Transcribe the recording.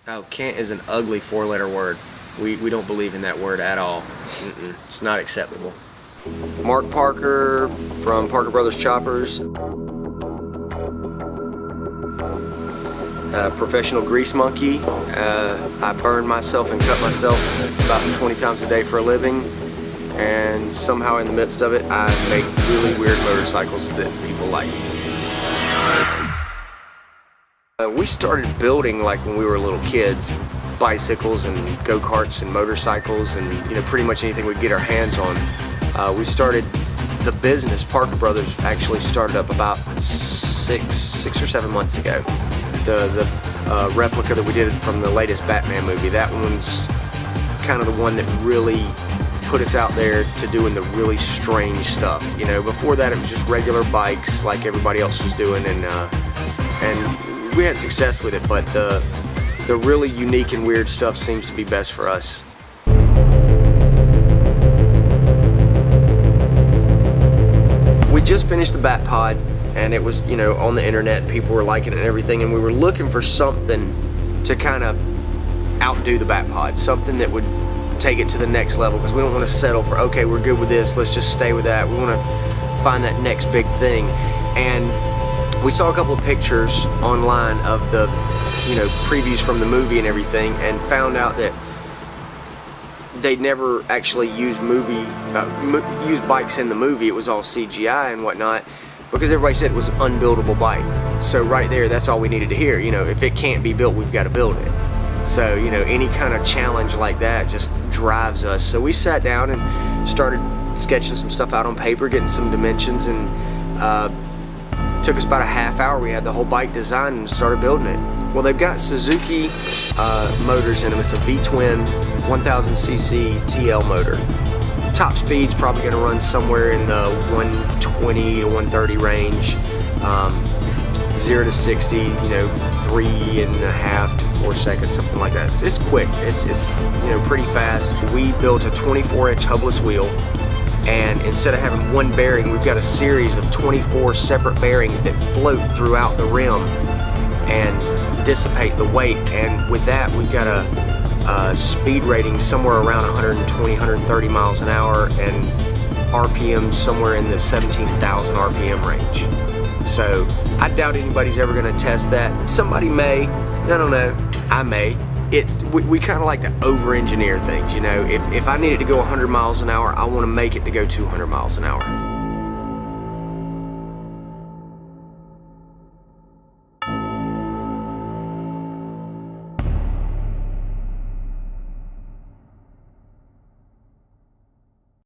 Oh, can't is an ugly four-letter word. We don't believe in that word at all. It's not acceptable. Mark Parker from Parker Brothers Choppers. Professional grease monkey. I burn myself and cut myself about 20 times a day for a living. And somehow in the midst of it, I make really weird motorcycles that people like. We started building like when we were little kids, bicycles and go-karts and motorcycles and pretty much anything we'd get our hands on. We started the business. Parker Brothers actually started up about six or 7 months ago. The replica that we did from the latest Batman movie, that one's kind of the one that really put us out there to doing the really strange stuff. Before that it was just regular bikes like everybody else was doing, and we had success with it, but the really unique and weird stuff seems to be best for us. We just finished the Bat Pod, and it was, on the internet, people were liking it and everything, and we were looking for something to kind of outdo the Bat Pod, something that would take it to the next level, because we don't want to settle for, okay, we're good with this, let's just stay with that. We want to find that next big thing. And we saw a couple of pictures online of the, previews from the movie and everything, and found out that they'd never actually used bikes in the movie. It was all CGI and whatnot, because everybody said it was an unbuildable bike. So right there, that's all we needed to hear. If it can't be built, we've got to build it. So, any kind of challenge like that just drives us. So we sat down and started sketching some stuff out on paper, getting some dimensions, and took us about a half hour. We had the whole bike designed and started building it. Well, they've got Suzuki motors in them. It's a V-twin 1000cc TL motor. Top speed's probably going to run somewhere in the 120 to 130 range. 0 to 60, 3.5 to 4 seconds, something like that. It's quick. It's pretty fast. We built a 24-inch hubless wheel, and instead of having one bearing, we've got a series of 24 separate bearings that float throughout the rim and dissipate the weight. And with that, we've got a speed rating somewhere around 120, 130 miles an hour, and RPM somewhere in the 17,000 RPM range. So I doubt anybody's ever going to test that. Somebody may, I don't know, I may. We kind of like to over-engineer things, If I need it to go 100 miles an hour, I want to make it to go 200 miles an hour.